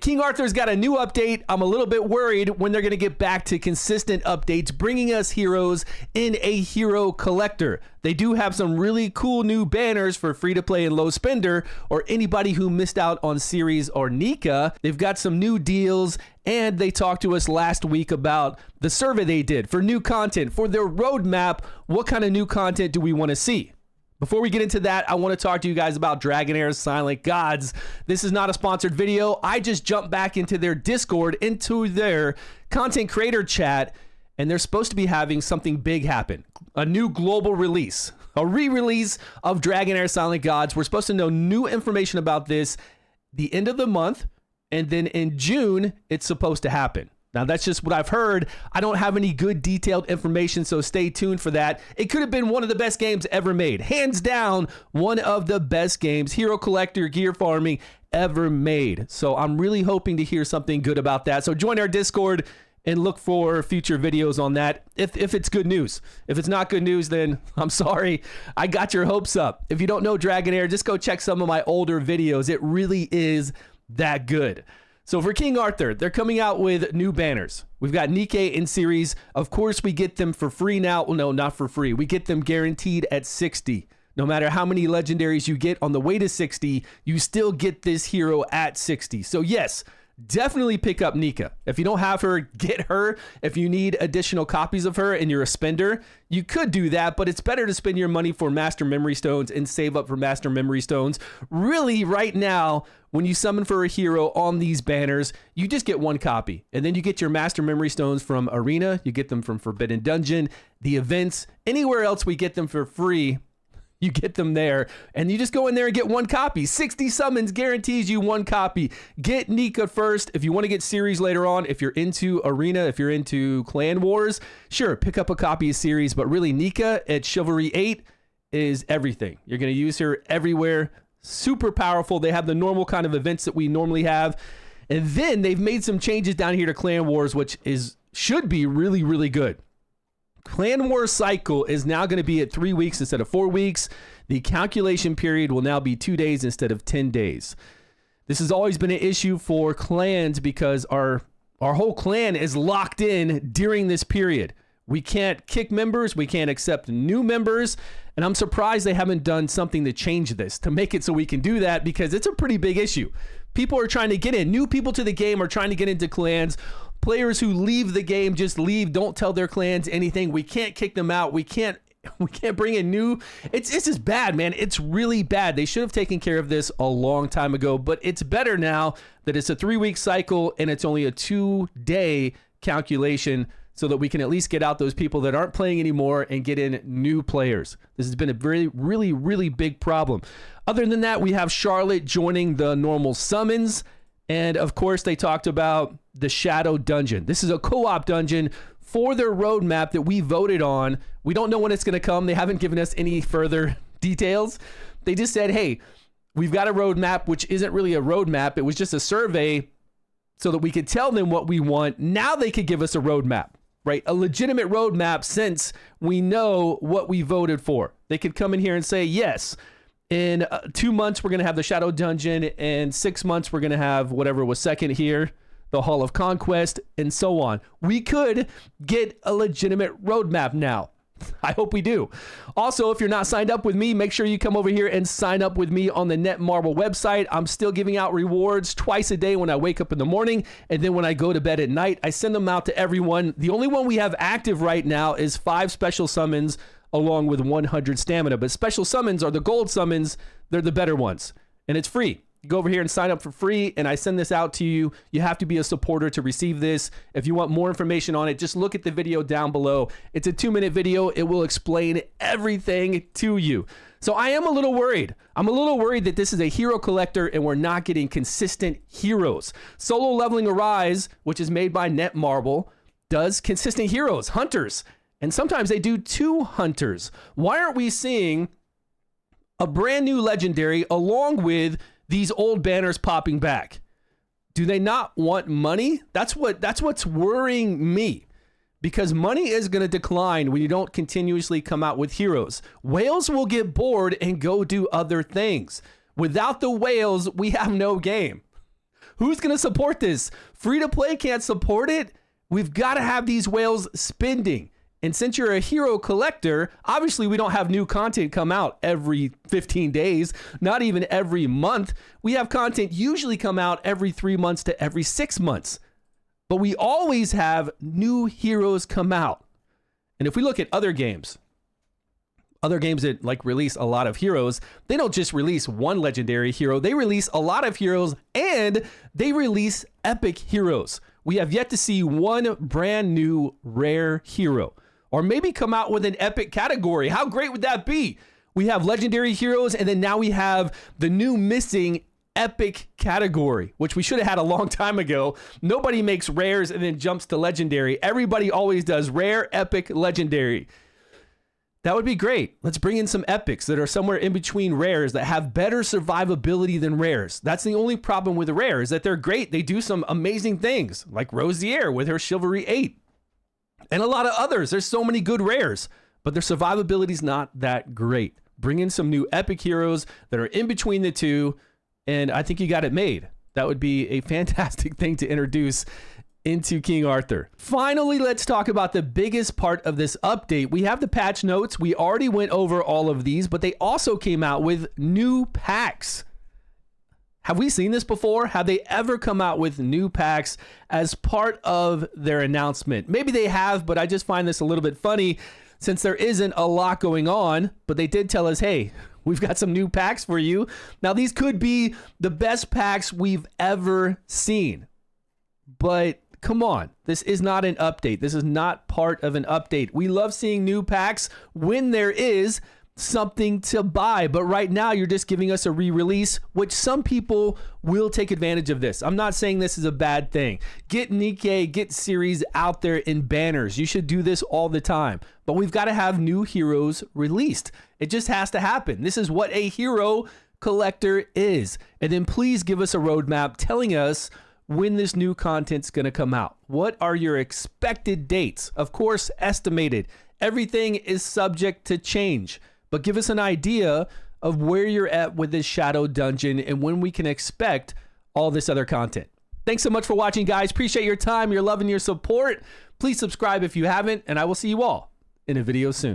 King Arthur's got a new update. I'm a little bit worried when they're going to get back to consistent updates, bringing us heroes in a hero collector. They do have some really cool new banners for free-to-play and low spender, or anybody who missed out on Series or Nika. They've got some new deals, and they talked to us last week about the survey they did for new content, for their roadmap. What kind of new content do we want to see? Before we get into that, I want to talk to you guys about Dragonheir's Silent Gods. This is not a sponsored video. I just jumped back into their Discord, into their content creator chat, and they're supposed to be having something big happen. A new global release, a re-release of Dragonheir Silent Gods. We're supposed to know new information about this the end of the month, and then in June, it's supposed to happen. Now, that's just what I've heard. I don't have any good detailed information, so stay tuned for that. It could have been one of the best games ever made. Hands down, one of the best games, hero collector, gear farming ever made. So I'm really hoping to hear something good about that. So join our Discord and look for future videos on that if it's good news. If it's not good news, then I'm sorry. I got your hopes up. If you don't know Dragonheir, just go check some of my older videos. It really is that good. So for King Arthur, they're coming out with new banners. We've got Nikke in series. Of course, we get them for free now. Well, no, not for free. We get them guaranteed at 60. No matter how many legendaries you get on the way to 60, you still get this hero at 60. So yes, definitely pick up Nikke. If you don't have her, get her. If you need additional copies of her and you're a spender, you could do that, but it's better to spend your money for Master Memory Stones and save up for Master Memory Stones. Really, right now, when you summon for a hero on these banners, you just get one copy. And then you get your Master Memory Stones from Arena, you get them from Forbidden Dungeon, the events, anywhere else we get them for free. You get them there, and you just go in there and get one copy. 60 summons guarantees you one copy. Get Nikke first. If you want to get series later on, if you're into Arena, if you're into Clan Wars, sure, pick up a copy of series, but really Nikke at Chivalry 8 is everything. You're going to use her everywhere. Super powerful. They have the normal kind of events that we normally have. And then they've made some changes down here to Clan Wars, which should be really, really good. Clan Wars cycle is now going to be at 3 weeks instead of 4 weeks. The calculation period will now be 2 days instead of 10 days. This has always been an issue for clans because our whole clan is locked in during this period. We can't kick members. We can't accept new members. And I'm surprised they haven't done something to change this, to make it so we can do that, because it's a pretty big issue. People are trying to get in. New people to the game are trying to get into clans. Players who leave the game just leave, don't tell their clans anything. We can't kick them out. We can't bring in new. It's just bad, man. It's really bad. They should have taken care of this a long time ago, but it's better now that it's a 3-week cycle and it's only a 2-day calculation, so that we can at least get out those people that aren't playing anymore and get in new players. This has been a really, really big problem. Other than that, we have Charlotte joining the normal summons. And of course, they talked about the Shadow Dungeon. This is a co-op dungeon for their roadmap that we voted on. We don't know when it's going to come. They haven't given us any further details. They just said, hey, we've got a roadmap, which isn't really a roadmap. It was just a survey so that we could tell them what we want. Now they could give us a roadmap, right? A legitimate roadmap, since we know what we voted for. They could come in here and say, yes, in 2 months, we're going to have the Shadow Dungeon. In 6 months, we're going to have whatever was second here, the Hall of Conquest, and so on. We could get a legitimate roadmap now. I hope we do. Also, if you're not signed up with me, make sure you come over here and sign up with me on the Netmarble website. I'm still giving out rewards twice a day when I wake up in the morning, and then when I go to bed at night, I send them out to everyone. The only one we have active right now is 5 special summons along with 100 stamina, but special summons are the gold summons. They're the better ones, and it's free. You go over here and sign up for free, and I send this out to you. You have to be a supporter to receive this. If you want more information on it, just look at the video down below. It's a 2-minute video. It will explain everything to you. So I am a little worried. I'm a little worried that this is a hero collector and we're not getting consistent heroes. Solo Leveling Arise, which is made by Netmarble, does consistent heroes, hunters, and sometimes they do 2 hunters. Why aren't we seeing a brand new legendary along with these old banners popping back? Do they not want money? That's what's worrying me, because money is going to decline when you don't continuously come out with heroes. Whales will get bored and go do other things. Without the whales, we have no game. Who's going to support this? Free-to-play can't support it. We've got to have these whales spending. And since you're a hero collector, obviously we don't have new content come out every 15 days, not even every month. We have content usually come out every 3 months to every 6 months. But we always have new heroes come out. And if we look at other games that like release a lot of heroes, they don't just release one legendary hero, they release a lot of heroes and they release epic heroes. We have yet to see one brand new rare hero, or maybe come out with an epic category. How great would that be? We have legendary heroes, and then now we have the new missing epic category, which we should have had a long time ago. Nobody makes rares and then jumps to legendary. Everybody always does rare, epic, legendary. That would be great. Let's bring in some epics that are somewhere in between rares that have better survivability than rares. That's the only problem with the rares, that they're great. They do some amazing things, like Rosier with her Chivalry 8. And a lot of others. There's so many good rares, but their survivability is not that great. Bring in some new epic heroes that are in between the two, and I think you got it made. That would be a fantastic thing to introduce into King Arthur. Finally, let's talk about the biggest part of this update. We have the patch notes. We already went over all of these, but they also came out with new packs. Have we seen this before? Have they ever come out with new packs as part of their announcement? Maybe they have, but I just find this a little bit funny since there isn't a lot going on, but they did tell us, hey, we've got some new packs for you. Now, these could be the best packs we've ever seen, but come on, this is not an update. This is not part of an update. We love seeing new packs when there is something to buy, but right now you're just giving us a re-release, which some people will take advantage of this. I'm not saying this is a bad thing. Get Nikkei, get series out there in banners. You should do this all the time, but we've got to have new heroes released. It just has to happen. This is what a hero collector is. And then please give us a roadmap telling us when this new content's going to come out. What are your expected dates? Of course, estimated. Everything is subject to change. But give us an idea of where you're at with this Shadow Dungeon and when we can expect all this other content. Thanks so much for watching, guys. Appreciate your time, your love, and your support. Please subscribe if you haven't, and I will see you all in a video soon.